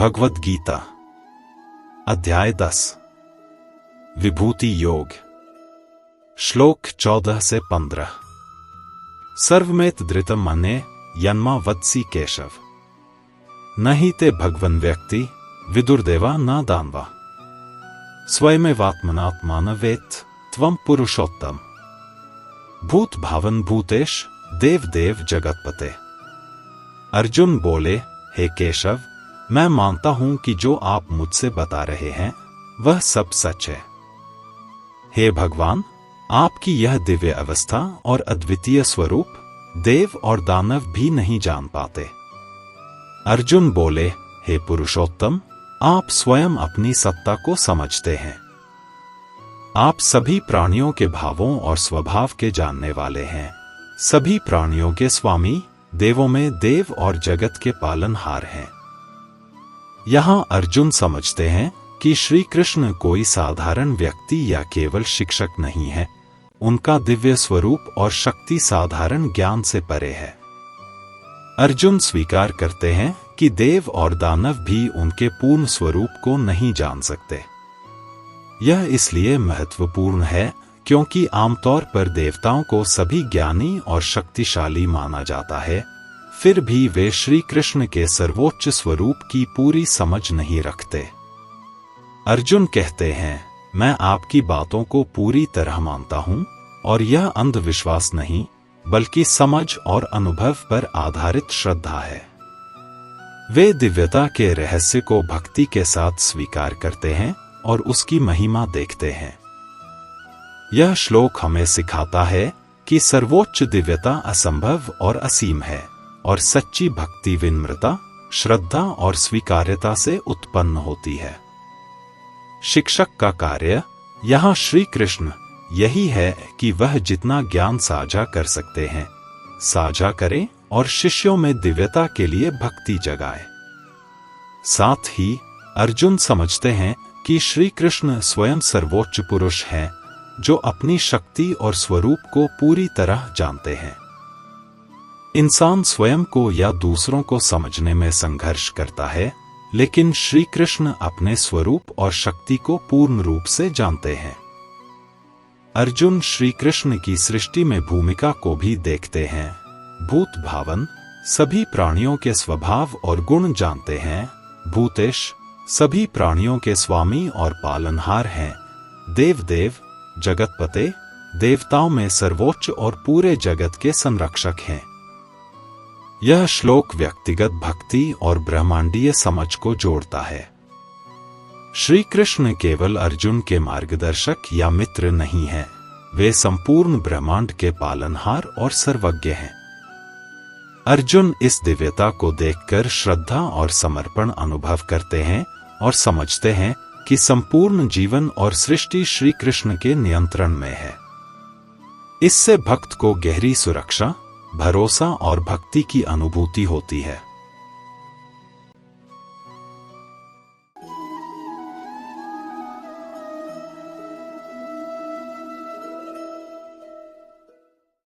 भगवद गीता अध्याय 10 विभूति योग श्लोक 14 से 15। सर्वमेत धृतम मने यन्मा वत्सी केशव न ही ते भगवन व्यक्ति विदुर्देवा न दानवा स्वयमेवात्मनात्मान वेत्त त्वं पुरुषोत्तम भूत भावन भूतेश देव देव जगतपते। अर्जुन बोले, हे केशव, मैं मानता हूं कि जो आप मुझसे बता रहे हैं वह सब सच है। हे भगवान, आपकी यह दिव्य अवस्था और अद्वितीय स्वरूप देव और दानव भी नहीं जान पाते। अर्जुन बोले, हे पुरुषोत्तम, आप स्वयं अपनी सत्ता को समझते हैं। आप सभी प्राणियों के भावों और स्वभाव के जानने वाले हैं, सभी प्राणियों के स्वामी, देवों में देव और जगत के पालनहार हैं। यहां अर्जुन समझते हैं कि श्री कृष्ण कोई साधारण व्यक्ति या केवल शिक्षक नहीं है, उनका दिव्य स्वरूप और शक्ति साधारण ज्ञान से परे है। अर्जुन स्वीकार करते हैं कि देव और दानव भी उनके पूर्ण स्वरूप को नहीं जान सकते। यह इसलिए महत्वपूर्ण है क्योंकि आमतौर पर देवताओं को सभी ज्ञानी और शक्तिशाली माना जाता है, फिर भी वे श्री कृष्ण के सर्वोच्च स्वरूप की पूरी समझ नहीं रखते। अर्जुन कहते हैं, मैं आपकी बातों को पूरी तरह मानता हूं और यह अंधविश्वास नहीं बल्कि समझ और अनुभव पर आधारित श्रद्धा है। वे दिव्यता के रहस्य को भक्ति के साथ स्वीकार करते हैं और उसकी महिमा देखते हैं। यह श्लोक हमें सिखाता है कि सर्वोच्च दिव्यता असंभव और असीम है और सच्ची भक्ति विनम्रता, श्रद्धा और स्वीकार्यता से उत्पन्न होती है। शिक्षक का कार्य यहाँ श्री कृष्ण यही है कि वह जितना ज्ञान साझा कर सकते हैं साझा करें और शिष्यों में दिव्यता के लिए भक्ति जगाए। साथ ही अर्जुन समझते हैं कि श्री कृष्ण स्वयं सर्वोच्च पुरुष हैं जो अपनी शक्ति और स्वरूप को पूरी तरह जानते हैं। इंसान स्वयं को या दूसरों को समझने में संघर्ष करता है, लेकिन श्री कृष्ण अपने स्वरूप और शक्ति को पूर्ण रूप से जानते हैं। अर्जुन श्री कृष्ण की सृष्टि में भूमिका को भी देखते हैं। भूत भावन सभी प्राणियों के स्वभाव और गुण जानते हैं। भूतेश सभी प्राणियों के स्वामी और पालनहार हैं। देव देव जगतपते देवताओं में सर्वोच्च और पूरे जगत के संरक्षक हैं। यह श्लोक व्यक्तिगत भक्ति और ब्रह्मांडीय समझ को जोड़ता है। श्री कृष्ण केवल अर्जुन के मार्गदर्शक या मित्र नहीं हैं, वे संपूर्ण ब्रह्मांड के पालनहार और सर्वज्ञ हैं। अर्जुन इस दिव्यता को देखकर श्रद्धा और समर्पण अनुभव करते हैं और समझते हैं कि संपूर्ण जीवन और सृष्टि श्री कृष्ण के नियंत्रण में है। इससे भक्त को गहरी सुरक्षा, भरोसा और भक्ति की अनुभूति होती है।